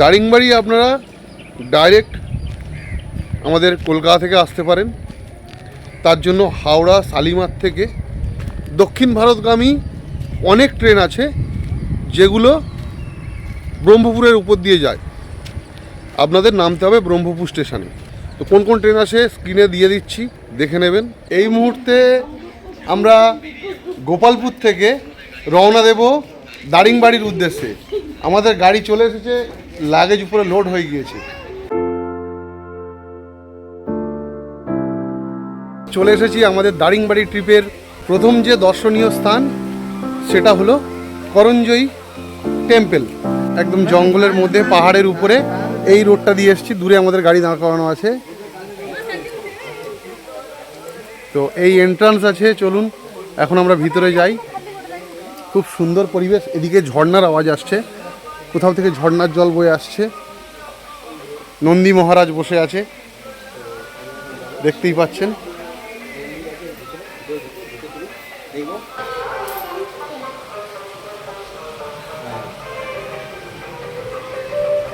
দারিংবাড়ি আপনারা ডাইরেক্ট আমাদের কলকাতা থেকে আসতে পারেন। তার জন্য হাওড়া শালিমার থেকে দক্ষিণ ভারতগামী অনেক ট্রেন আছে যেগুলো ব্রহ্মপুরের উপর দিয়ে যায়। আপনাদের নামতে হবে ব্রহ্মপুর স্টেশনে। তো কোন কোন ট্রেন আসে স্ক্রিনে দিয়ে দিচ্ছি, দেখে নেবেন। এই মুহূর্তে আমরা গোপালপুর থেকে রওনা দেব দারিংবাড়ির উদ্দেশ্যে। আমাদের গাড়ি চলে এসেছে, লাগেজ উপরে লোড হয়ে গিয়েছে। চলে এসেছি আমাদের দারিংবাড়ি ট্রিপের প্রথম যে দর্শনীয় স্থান সেটা হলো করঞ্জয়ী টেম্পল। একদম জঙ্গলের মধ্যে পাহাড়ের উপরে এই রোডটা দিয়ে এসেছি। দূরে আমাদের গাড়ি দাঁড় করানো আছে। তো এই এন্ট্রান্স আছে, চলুন এখন আমরা ভিতরে যাই। খুব সুন্দর পরিবেশ, এদিকে ঝর্ণার আওয়াজ আসছে, কোথাও থেকে ঝর্ণার জল বয়ে আসছে। নন্দী মহারাজ বসে আছে, দেখতেই পাচ্ছেন।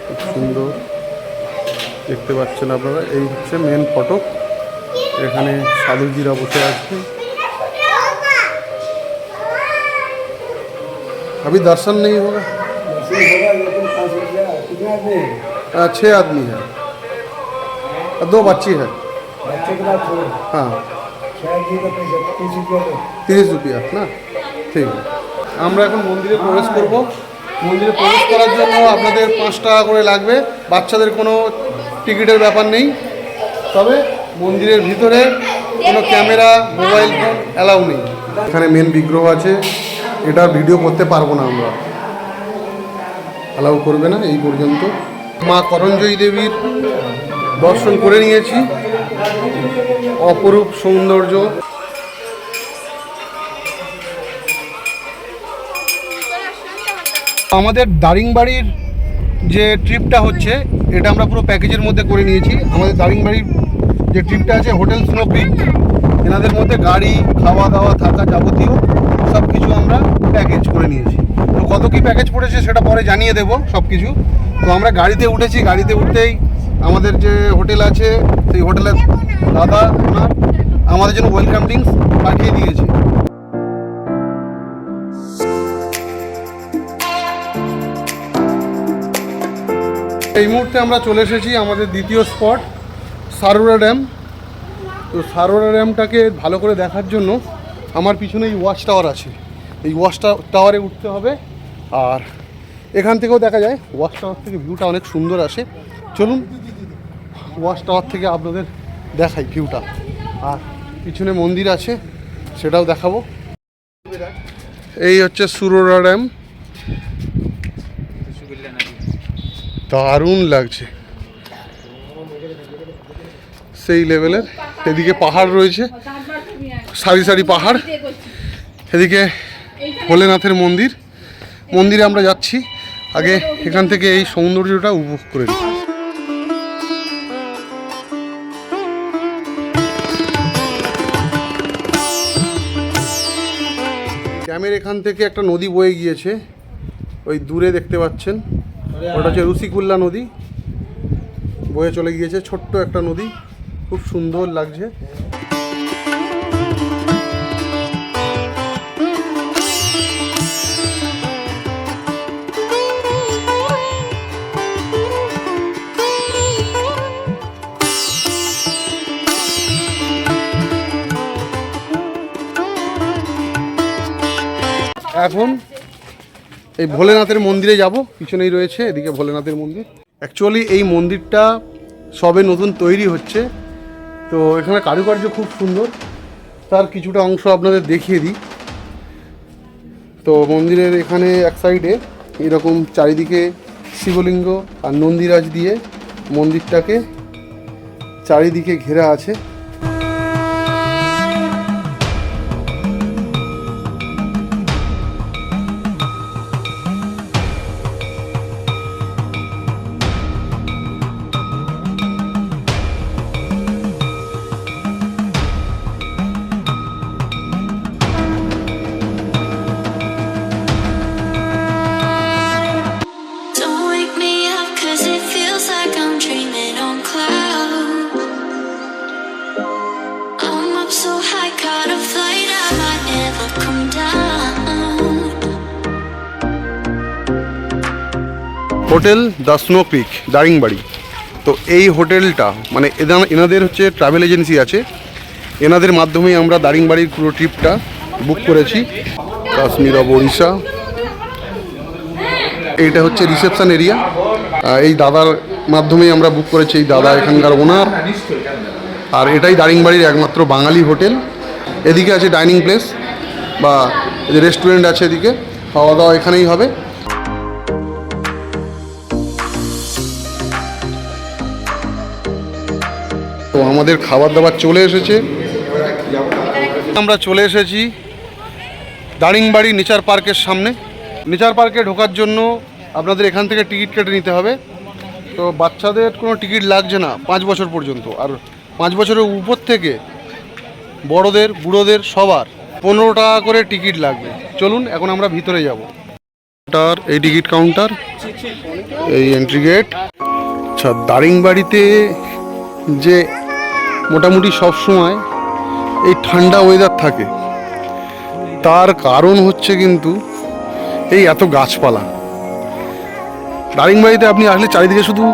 খুব সুন্দর দেখতে পাচ্ছেন আপনারা। এই হচ্ছে মেন ফটক, এখানে সাধুজিরা বসে আছে। अभी दर्शन नहीं होगा, 6 आदमी है और 2 बच्ची है। हाँ 30 रुपया ना, ঠিক আছে। আমরা এখন মন্দিরে প্রবেশ করব। মন্দিরে প্রবেশ করার জন্য আপনাদের 5 টাকা করে লাগবে। বাচ্চাদের কোনো টিকিটের ব্যাপার নেই। তবে মন্দিরের ভিতরে কোনো ক্যামেরা, মোবাইল ফোন অ্যালাউ নেই। এখানে মেন বিগ্রহ আছে, এটা ভিডিও করতে পারবো না, আমরা অ্যালাউ করবে না এই পর্যন্ত। মা করঞ্জয়ী দেবীর দর্শন করে নিয়েছি, অপরূপ সৌন্দর্য। আমাদের দারিংবাড়ির যে ট্রিপটা হচ্ছে এটা আমরা পুরো প্যাকেজের মধ্যে করে নিয়েছি। আমাদের দারিংবাড়ির যে ট্রিপটা আছে হোটেল স্নো পিক, এনাদের মধ্যে গাড়ি, খাওয়া দাওয়া, থাকা যাবতীয় সব কিছু আমরা প্যাকেজ করে নিয়েছি। তো কত কী প্যাকেজ পড়েছে সেটা পরে জানিয়ে দেবো সব কিছু। তো আমরা গাড়িতে উঠেছি, গাড়িতে উঠতেই আমাদের যে হোটেল আছে সেই হোটেলের দাদা ওনার আমাদের জন্য ওয়েলকাম ড্রিঙ্কস পাঠিয়ে দিয়েছে। এই মুহূর্তে আমরা চলে এসেছি আমাদের দ্বিতীয় স্পট সারোরা ড্যাম। তো সারোরা ড্যামটাকে ভালো করে দেখার জন্য আমার পিছনে এই ওয়াচ টাওয়ার আছে, এই ওয়াচ টাওয়ারে উঠতে হবে। আর এখান থেকেও দেখা যায়, ওয়াচ টাওয়ার থেকে ভিউটা অনেক সুন্দর আসে। চলুন ওয়াচ টাওয়ার থেকে আপনাদের দেখাই ভিউটা। আর পিছনে মন্দির আছে, সেটাও দেখাবো। এই হচ্ছে সারোরা ড্যাম, দারুণ লাগছে সেই লেভেলের। এদিকে পাহাড় রয়েছে, সারি সারি পাহাড়। এদিকে ভোলেনাথের মন্দির, মন্দিরে আমরা যাচ্ছি। আগে এখান থেকে এই সৌন্দর্যটা উপভোগ করে নিই। ড্যামের এখান থেকে একটা নদী বয়ে গিয়েছে, ওই দূরে দেখতে পাচ্ছেন, ওটা হচ্ছে রুসিকুল্লা নদী, বয়ে চলে গিয়েছে। ছোট্ট একটা নদী, খুব সুন্দর লাগছে। এখন এই ভোলেনাথের মন্দিরে যাব, পিছনেই রয়েছে এদিকে ভোলেনাথের মন্দির। অ্যাকচুয়ালি এই মন্দিরটা সবে নতুন তৈরি হচ্ছে, তো এখানে কারুকার্য খুব সুন্দর। তার কিছুটা অংশ আপনাদের দেখিয়ে দিই। তো মন্দিরের এখানে এক সাইডে এরকম চারিদিকে শিবলিঙ্গ আর নন্দীরাজ দিয়ে মন্দিরটাকে চারিদিকে ঘেরা আছে। Hotel the snow peak Daringbadi. তো এই হোটেলটা মানে এনাদের হচ্ছে ট্রাভেল এজেন্সি আছে, এনাদের মাধ্যমেই আমরা দারিংবাড়ির পুরো ট্রিপটা বুক করেছি। কাশ্মীর অফ ওড়িশা, এইটা হচ্ছে রিসেপশন এরিয়া। এই দাদার মাধ্যমেই আমরা বুক করেছি, এই দাদা এখানকার ওনার। আর এটাই দারিংবাড়ির একমাত্র বাঙালি হোটেল। এদিকে আছে ডাইনিং প্লেস বা রেস্টুরেন্ট আছে, এদিকে খাওয়া দাওয়া এখানেই হবে। তো আমাদের খাবার দাবার চলে এসেছে, আমরা চলে এসেছি দারিংবাড়ি নেচার পার্কের সামনে। নেচার পার্কে ঢোকার জন্য আপনাদের এখান থেকে টিকিট কেটে নিতে হবে। তো বাচ্চাদের কোনো টিকিট লাগছে না 5 বছর পর্যন্ত, আর 5 বছরের উপর থেকে বড়দের বুড়োদের সবার 15 টাকা করে টিকিট লাগবে। চলুন এখন আমরা ভিতরে যাব। এই টিকিট কাউন্টার, এই এন্ট্রি গেট। আচ্ছা, দারিংবাড়িতে যে মোটামুটি সব সময় এই ঠান্ডা ওয়েদার থাকে, তার কারণ হচ্ছে কিন্তু এই এত গাছপালা। দারিংবাড়িতে আপনি আসলে চারিদিকে শুধু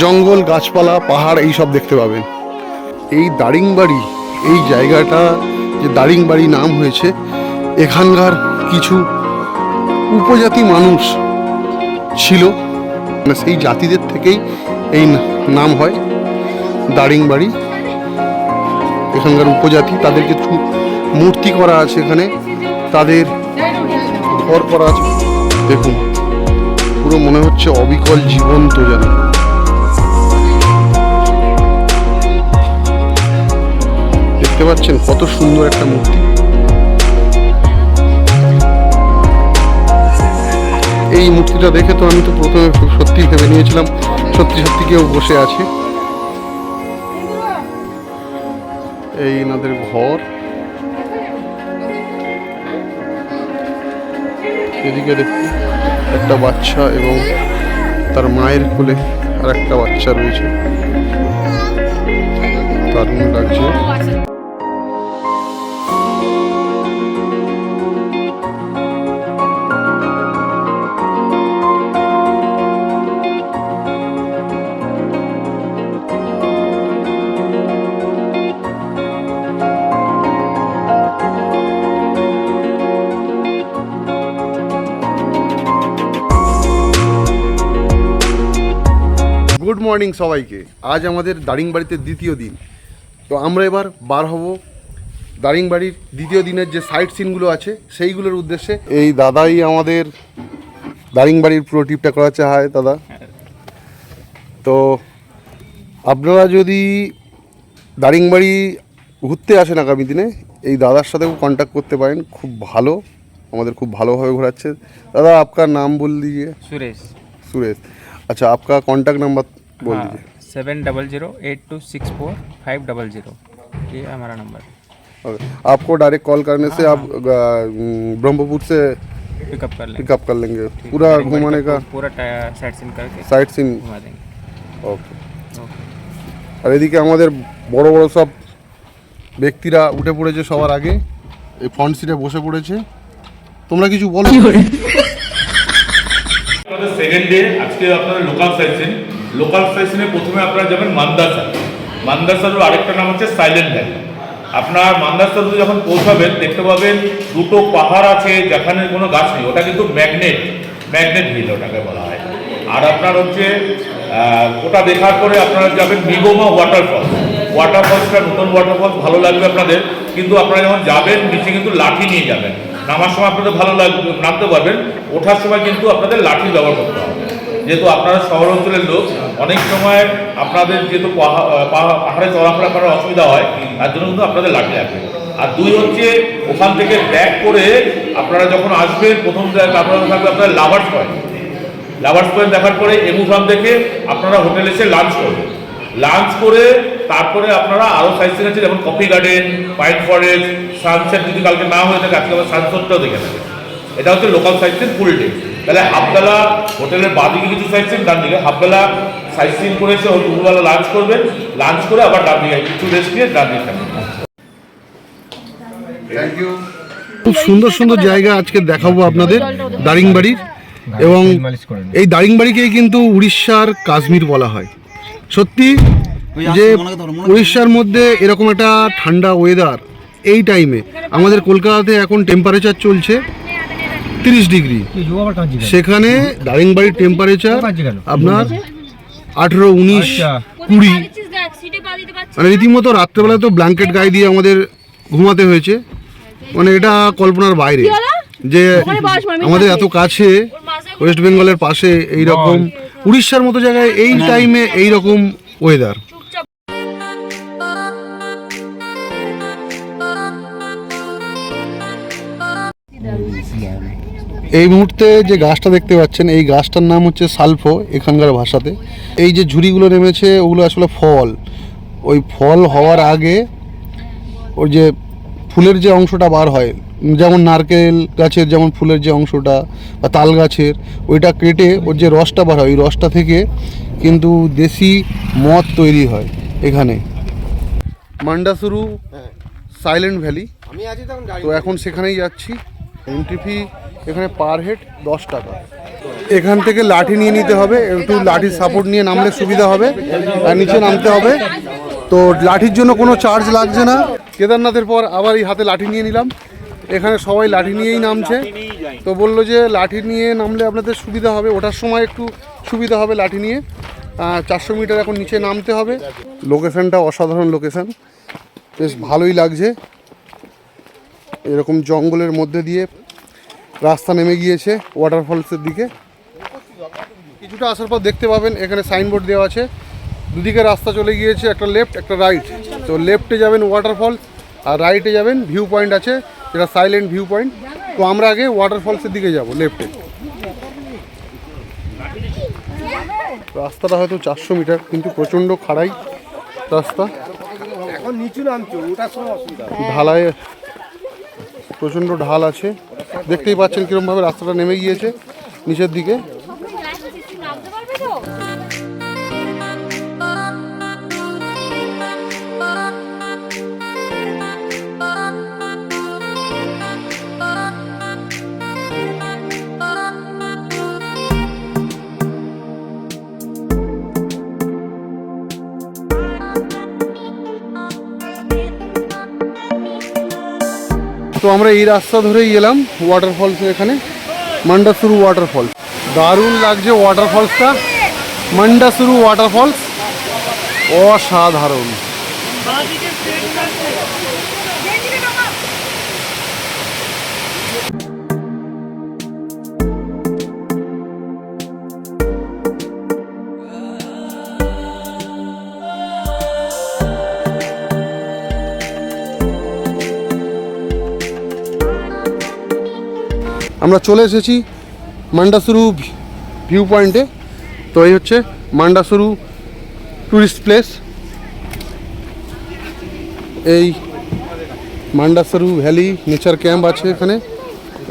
জঙ্গল, গাছপালা, পাহাড় এই সব দেখতে পাবেন। এই দারিংবাড়ি, এই জায়গাটা যে দারিংবাড়ি নাম হয়েছে, এখানকার কিছু উপজাতি মানুষ ছিল, মানে সেই জাতিদের থেকেই এই নাম হয় দারিংবাড়ি। এখানকার উপজাতি, তাদের কিছু মূর্তি করা আছে এখানে, তাদের ঘর করা আছে। দেখুন, পুরো মনে হচ্ছে অবিকল জীবন্ত যেন। দেখতে পাচ্ছেন কত সুন্দর একটা মূর্তি। এই মূর্তিটা দেখে তো আমি তো প্রথমে সত্যি ভেবে নিয়েছিলাম সত্যি সত্যি কেউ বসে আছে। এই এনাদের ঘর। এদিকে দেখুন একটা বাচ্চা এবং তার মায়ের কোলে আর একটা বাচ্চা রয়েছে, দারুণ লাগছে। গুড মর্নিং সবাইকে। আজ আমাদের দারিংবাড়িতে দ্বিতীয় দিন। তো আমরা এবার বার হব দারিংবাড়ির দ্বিতীয় দিনের যে সাইট সিনগুলো আছে সেইগুলোর উদ্দেশ্যে। এই দাদাই আমাদের দারিংবাড়ির পুরো ট্রিপটা করাচ্ছে। হায় দাদা। তো আপনারা যদি দারিংবাড়ি ঘুরতে আসেন আগামী দিনে, এই দাদার সাথেও কন্ট্যাক্ট করতে পারেন, খুব ভালো, আমাদের খুব ভালোভাবে ঘোরাচ্ছে। দাদা আপনার নাম বল দিজিए। सुरेश। सुरेश। अच्छा, आपका कॉन्टैक्ट नंबर बोल दीजिए। 7008264500, ये हमारा नंबर। आपको डायरेक्ट कॉल करने से आप ब्रह्मपुर से पिकअप कर लेंगे पूरा घुमाने का, पूरा साइट सीन करके साइट सीन घुमा देंगे। ओके। আর এদিকে আমাদের বড় বড় সব ব্যক্তিরা উঠে পড়েছে সবার আগে, এই ফ্রন্ট সিটে বসে পড়েছে। তোমরা কিছু বলো। আপনাদের সেকেন্ড ডে আজকে আপনাদের লোকাল সাইট সিনে প্রথমে আপনারা যাবেন মান্দারসারুর আরেকটা নাম হচ্ছে সাইলেন্ট ভ্যালি। আপনার মান্দারসারু যখন পৌঁছাবেন দেখতে পাবেন দুটো পাহাড় আছে যেখানে কোনো গাছ নেই, ওটা কিন্তু ম্যাগনেট হিল ওটাকে বলা হয়। আর আপনার হচ্ছে ওটা দেখার পরে আপনারা যাবেন মিগোমা ওয়াটারফলসটা নতুন ওয়াটারফলস, ভালো লাগবে আপনাদের। কিন্তু আপনারা যখন যাবেন নিচে কিন্তু লাঠি নিয়ে যাবেন, নামার সময় আপনাদের ভালো লাগবে, নামতে পারবেন, ওঠার সময় কিন্তু আপনাদের লাঠি ব্যবহার করতে হবে। যেহেতু আপনারা শহর অঞ্চলের লোক, অনেক সময় আপনাদের যেহেতু পাহাড়ে চলাফেরা করার অসুবিধা হয়, তার জন্য কিন্তু আপনাদের লাঠি লাগবে। আর দুই হচ্ছে ওখান থেকে ব্যাক করে আপনারা যখন আসবেন প্রথম আপনারা থাকবে আপনাদের লাভার্স পয়েন্ট দেখার পরে এমুফাম দেখে আপনারা হোটেলে এসে লাঞ্চ করে তারপরে আপনারা আরও সাইট সিন আছে, যেমন coffee garden, pine forest, sunset যদি কালকে না হয়ে থাকে আজকে আবার সানসেটটাও দেখে নেবে। এটা হচ্ছে লোকাল সাইট সিন ফুল ডে। তাহলে হাফবেলা হোটেলের বাদিকে কিছু সাইট সিন, ডান দিকে হাফবেলা সাইট সিন করে এসে দুপুরবেলা লাঞ্চ করবেন, লাঞ্চ করে আবার ডান দিকে কিছু রেস্ট নিয়ে ডান দিকে থাকবেন। Thank you. খুব সুন্দর সুন্দর জায়গা আজকে দেখাবো আপনাদের দারিংবাড়ির। এবং এই দারিংবাড়িকেই কিন্তু উড়িষ্যার কাশ্মীর বলা হয়। সত্যি যে উড়িষ্যার মধ্যে এরকম একটা ঠান্ডা ওয়েদার এই টাইমে, আমাদের কলকাতাতে এখন টেম্পারেচার চলছে 30 ডিগ্রি, সেখানে দারিংবাড়ির টেম্পারেচার আপনার 18, 19, 20, মানে রীতিমতো রাত্রেবেলা তো ব্ল্যাঙ্কেট গায়ে দিয়ে আমাদের ঘুমাতে হয়েছে। মানে এটা কল্পনার বাইরে যে আমাদের এত কাছে ওয়েস্ট বেঙ্গলের পাশে এই রকম উড়িষ্যার মতো জায়গায় এই টাইমে এই রকম ওয়েদার। এই মুহূর্তে যে গাছটা দেখতে পাচ্ছেন এই গাছটার নাম হচ্ছে সালফো এখানকার ভাষাতে। এই যে ঝুড়িগুলো নেমেছে ওগুলো আসলে ফল। ওই ফল হওয়ার আগে ওই যে ফুলের যে অংশটা বার হয়, যেমন নারকেল গাছের যেমন ফুলের যে অংশটা বা তাল গাছের, ওইটা কেটে ওর যে রসটা বার হয় ওই রসটা থেকে কিন্তু দেশি মদ তৈরি হয়। এখানে মান্ডাসুরু সাইলেন্ট ভ্যালি, তো এখন সেখানেই যাচ্ছি। এন্ট্রি ফি এখানে পার হেড 10 টাকা। এখান থেকে লাঠি নিয়ে নিতে হবে, একটু লাঠির সাপোর্ট নিয়ে নামলে সুবিধা হবে, আর নিচে নামতে হবে। তো লাঠির জন্য কোনো চার্জ লাগছে না। কেদারনাথের পর আবার এই হাতে লাঠি নিয়ে নিলাম। এখানে সবাই লাঠি নিয়েই নামছে, তো বললো যে লাঠি নিয়ে নামলে আপনাদের সুবিধা হবে, ওঠার সময় একটু সুবিধা হবে লাঠি নিয়ে। 400 মিটার এখন নিচে নামতে হবে। লোকেশানটা অসাধারণ লোকেশান, বেশ ভালোই লাগছে। এরকম জঙ্গলের মধ্যে দিয়ে রাস্তা নেমে গিয়েছে ওয়াটারফলসের দিকে। কিছুটা আসার পর দেখতে পাবেন এখানে সাইনবোর্ড দেওয়া আছে, দুদিকে রাস্তা চলে গিয়েছে, একটা লেফট একটা রাইট। তো লেফটে যাবেন ওয়াটারফলস আর রাইটে যাবেন ভিউ পয়েন্ট আছে, যেটা সাইলেন্ট ভিউ পয়েন্ট। তো আমরা আগে ওয়াটারফলসের দিকে যাব লেফটে। রাস্তাটা হয়তো 400 মিটার, কিন্তু প্রচণ্ড খাড়াই রাস্তা, এখন নিচু নামছো, ওটার সময় অসুবিধা। ঢালায় প্রচণ্ড ঢাল আছে, দেখতেই পাচ্ছেন কীরকমভাবে রাস্তাটা নেমে গিয়েছে নিচের দিকে। তো আমরা এই রাস্তা ধরেই এলাম ওয়াটারফলস, এখানে মান্ডাসুরু ওয়াটারফলস। দারুণ লাগছে ওয়াটারফলসটা, মান্ডাসুরু ওয়াটারফলস অসাধারণ। আমরা চলে এসেছি মান্ডাসুরু ভিউ পয়েন্টে। তো এই হচ্ছে মান্ডাসুরু টুরিস্ট প্লেস। এই মান্ডাসুরু ভ্যালি নেচার ক্যাম্প আছে এখানে,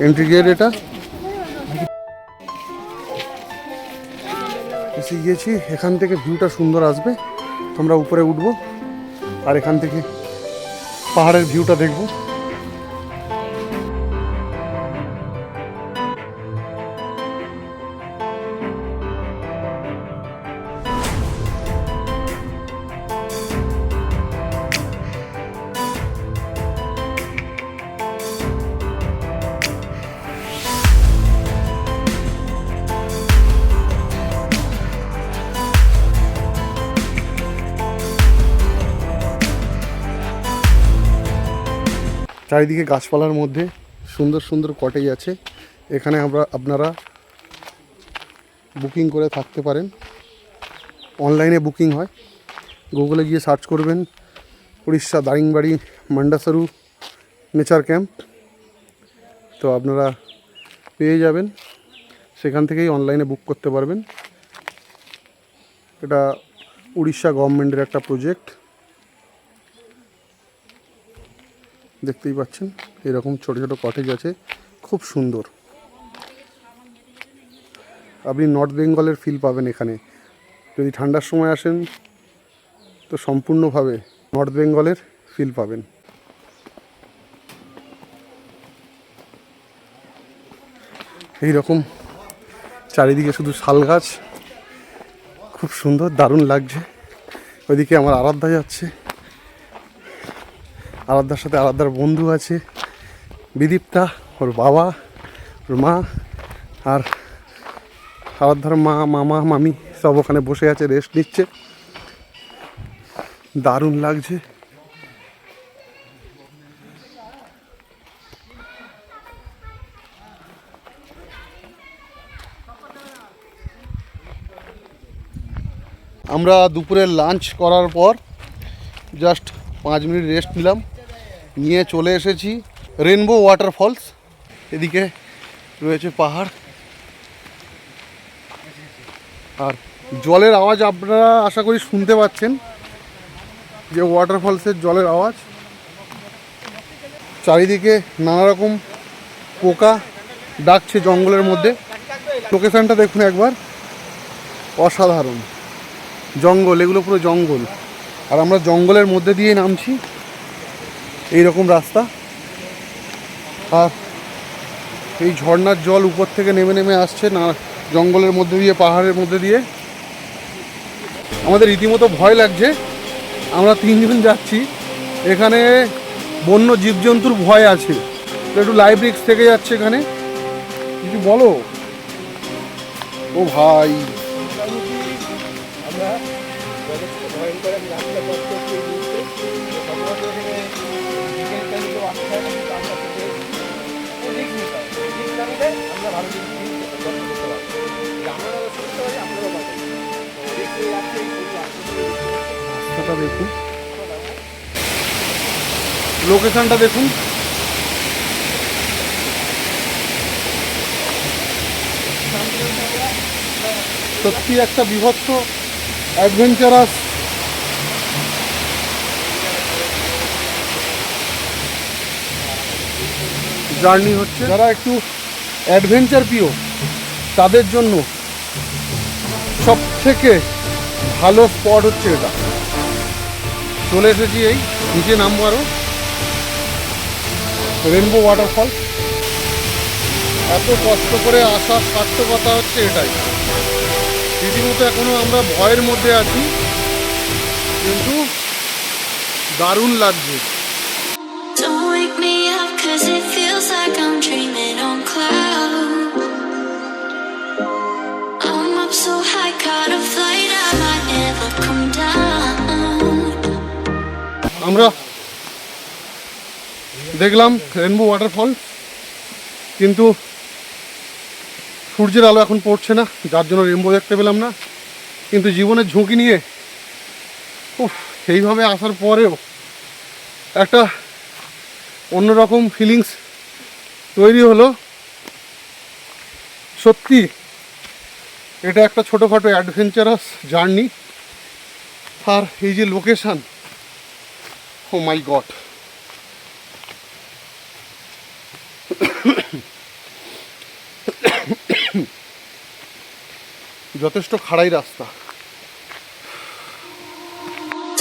এন্ট্রি গেট এটা। এসে গিয়েছি, এখান থেকে ভিউটা সুন্দর আসবে। আমরা উপরে উঠবো আর এখান থেকে পাহাড়ের ভিউটা দেখবো। চারিদিকে গাছপালার মধ্যে সুন্দর সুন্দর কটেজ আছে। এখানে আপনারা বুকিং করে থাকতে পারেন, অনলাইনে বুকিং হয়। গুগলে গিয়ে সার্চ করবেন উড়িষ্যা দারিংবাড়ি মান্ডাসুরু নেচার ক্যাম্প, তো আপনারা পেয়ে যাবেন। সেখান থেকেই অনলাইনে বুক করতে পারবেন। এটা উড়িষ্যা গভর্নমেন্টের একটা প্রজেক্ট। দেখতেই পাচ্ছেন এরকম ছোট ছোট কটেজ আছে, খুব সুন্দর। আপনি নর্থ বেঙ্গলের ফিল পাবেন এখানে। যদি ঠান্ডার সময় আসেন তো সম্পূর্ণভাবে নর্থ বেঙ্গলের ফিল পাবেন। এই রকম চারিদিকে শুধু শাল গাছ, খুব সুন্দর, দারুণ লাগছে। ওইদিকে আমার আরাধ্যা যাচ্ছে, আরাধ্যার সাথে আরাধ্যার বন্ধু আছে, বিদীপ্তা, ওর বাবা, ওর মা, আর আরাধ্যার মা, মামা, মামি সব ওখানে বসে আছে, রেস্ট নিচ্ছে। দারুণ লাগছে। আমরা দুপুরে লাঞ্চ করার পর জাস্ট 5 মিনিট রেস্ট নিলাম, নিয়ে চলে এসেছি রেনবো ওয়াটারফলস। এদিকে রয়েছে পাহাড়, আর জলের আওয়াজ আপনারা আশা করি শুনতে পাচ্ছেন, যে ওয়াটারফলসের জলের আওয়াজ। চারিদিকে নানা রকম পোকা ডাকছে জঙ্গলের মধ্যে। লোকেশানটা দেখুন একবার, অসাধারণ। জঙ্গল, এগুলো পুরো জঙ্গল, আর আমরা জঙ্গলের মধ্যে দিয়ে নামছি, এই রকম রাস্তা। আর এই ঝর্ণার জল উপর থেকে নেমে নেমে আসছে না জঙ্গলের মধ্যে দিয়ে, পাহাড়ের মধ্যে দিয়ে। আমাদের রীতিমতো ভয় লাগছে, আমরা 3 জন যাচ্ছি, এখানে বন্য জীবজন্তুর ভয় আছে, একটু লাইফ রিস্ক থেকে যাচ্ছে এখানে। কিছু বলো। ও ভাই, আমরা ভয়ঙ্কর রাস্তা কষ্ট করছি, সচরাচর এখানে বিকেল টাইমে কেউ আসতে চায় না, কিন্তু আমরা থেকে অধিক নিতে হবে। অধিক না নিলে আমরা ভালো জিনিস দর্শন করতে পারবো। আমরা শুনতে পারি, আপনারাও পাবেন। অধিক নিয়ে যাচ্ছে, এই রাস্তাটা দেখুন, লোকেশনটা দেখুন। সত্যি একটা বিভৎস অ্যাডভেঞ্চারাস জার্নি হচ্ছে। যারা একটু অ্যাডভেঞ্চার প্রিয় তাদের জন্য সব থেকে ভালো স্পট হচ্ছে এটা। চলে এসেছি এই নিচে নামবো, আরও রেনবো ওয়াটারফল। এত কষ্ট করে আসা সার্থকতা হচ্ছে এটাই। রীতিমতো এখনও আমরা ভয়ের মধ্যে আছি, কিন্তু দারুণ লাগছে। Don't wake me up 'cause it feels like I'm dreaming on clouds. I'm up so high, caught a flight, I might never come down. আমরা দেখলাম রেনবো ওয়াটারফল, কিন্তু সূর্যের আলো এখন পড়ছে না, যার জন্য রেনবো দেখতে পেলাম না। কিন্তু জীবনের ঝুঁকি নিয়ে সেইভাবে আসার পরেও একটা অন্যরকম ফিলিংস তৈরি হলো। সত্যি এটা একটা ছোটোখাটো অ্যাডভেঞ্চারাস জার্নি। আর এই যে লোকেশান, ও মাই গড, যথেষ্ট খাড়াই রাস্তা।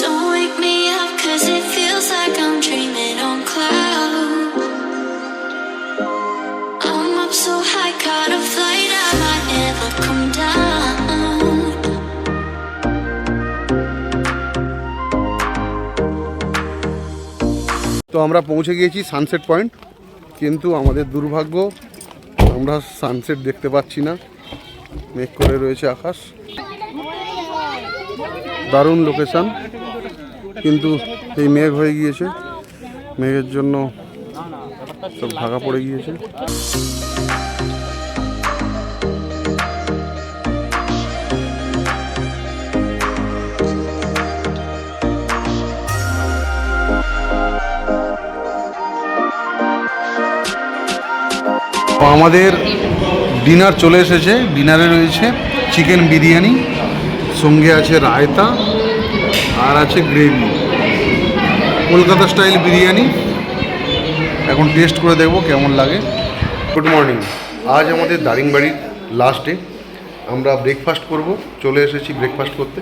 Don't wake me up 'cause it feels like I'm dreaming on clouds. I'm up so high, caught a flight, I might never come down. তো আমরা পৌঁছে গিয়েছি সানসেট পয়েন্ট, কিন্তু আমাদের দুর্ভাগ্য আমরা সানসেট দেখতে পাচ্ছি না, মেঘ করে রয়েছে আকাশ। দারুণ লোকেশান, কিন্তু এই মেঘ হয়ে গিয়েছে, মেঘের জন্য সব ঢাকা পড়ে গিয়েছে। আমাদের ডিনার চলে এসেছে। ডিনারে রয়েছে চিকেন বিরিয়ানি, সঙ্গে আছে রায়তা, আর আছে গ্রেভি, কলকাতা স্টাইল বিরিয়ানি। এখন টেস্ট করে দেখবো কেমন লাগে। গুড মর্নিং, আজ আমাদের দারিংবাড়ির লাস্ট ডে। আমরা ব্রেকফাস্ট করব, চলে এসেছি ব্রেকফাস্ট করতে।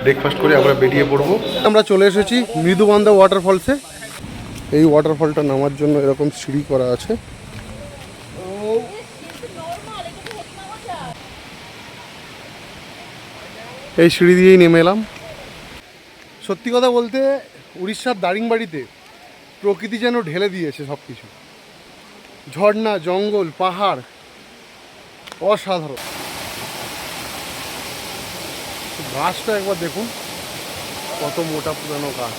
ব্রেকফাস্ট করে আমরা বেরিয়ে পড়বো। আমরা চলে এসেছি মৃদুবান্ধা ওয়াটারফলসে। এই ওয়াটারফলটা নামার জন্য এরকম সিঁড়ি করা আছে। এই সিঁড়ি দিয়েই নেমে এলাম। সত্যি কথা বলতে উড়িষ্যার দারিংবাড়িতে প্রকৃতি যেন ঢেলে দিয়েছে সব কিছু, ঝর্ণা, জঙ্গল, পাহাড়, অসাধারণ। গাছটা একবার দেখুন, কত মোটা পুরানো গাছ।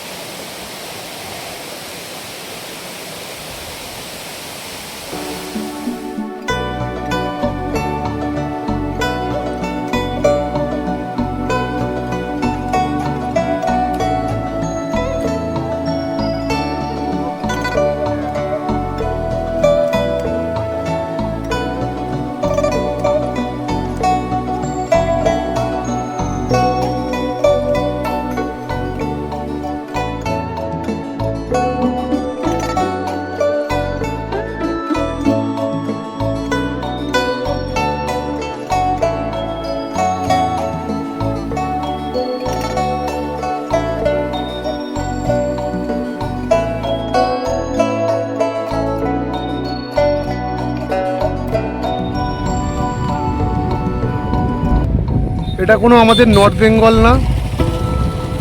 এটা কোনো আমাদের নর্থ বেঙ্গল না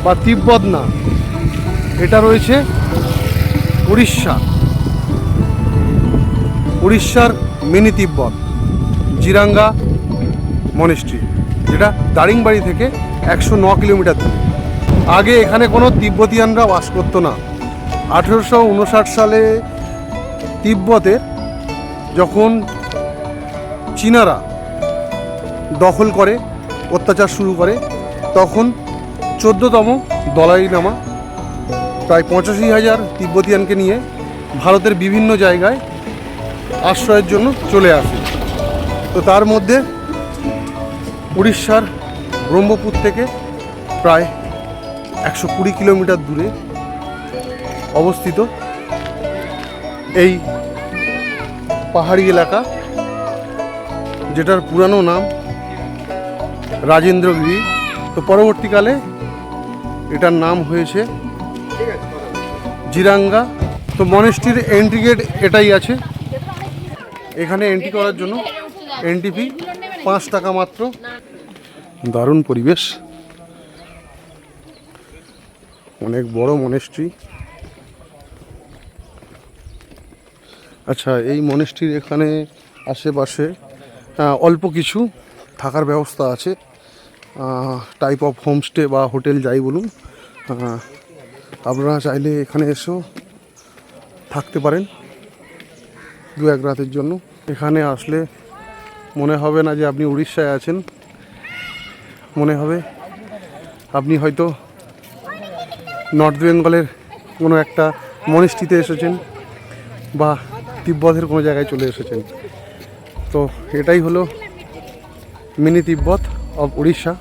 বা তিব্বত না, এটা রয়েছে উড়িষ্যার মিনি তিব্বত, জিরাঙ্গা মনেস্ট্রি, যেটা দারিংবাড়ি থেকে 109 কিলোমিটার দূরে। আগে এখানে কোনো তিব্বতিয়ানরা বাস করতো না। 1859 সালে তিব্বতের যখন চীনারা দখল করে, অত্যাচার শুরু করে, তখন 14তম দলাই লামা প্রায় 85,000 তিব্বতিয়ানকে নিয়ে ভারতের বিভিন্ন জায়গায় আশ্রয়ের জন্য চলে আসে। তো তার মধ্যে উড়িষ্যার ব্রহ্মপুর থেকে প্রায় 120 কিলোমিটার দূরে অবস্থিত এই পাহাড়ি এলাকা, যেটার পুরানো নাম রাজেন্দ্রগিরি। তো পরবর্তীকালে এটার নাম হয়েছে জিরাঙ্গা। তো মনেস্ট্রির এন্ট্রি গেট এটাই আছে। এখানে এন্ট্রি করার জন্য এন্ট্রি ফি 5 টাকা মাত্র। দারুণ পরিবেশ, অনেক বড় মনেস্ট্রি। আচ্ছা, এই মনেস্ট্রির এখানে আশেপাশে অল্প কিছু থাকার ব্যবস্থা আছে, টাইপ অফ হোমস্টে বা হোটেল যাই বলুন। আপনারা চাইলে এখানে এসেও থাকতে পারেন 2-1 রাতের জন্য। এখানে আসলে মনে হবে না যে আপনি উড়িষ্যায় আছেন, মনে হবে আপনি হয়তো নর্থ বেঙ্গলের কোনো একটা মনেস্ট্রিতে এসেছেন বা তিব্বতের কোনো জায়গায় চলে এসেছেন। তো এটাই হলো মিনি তিব্বত অফ উড়িষ্যা।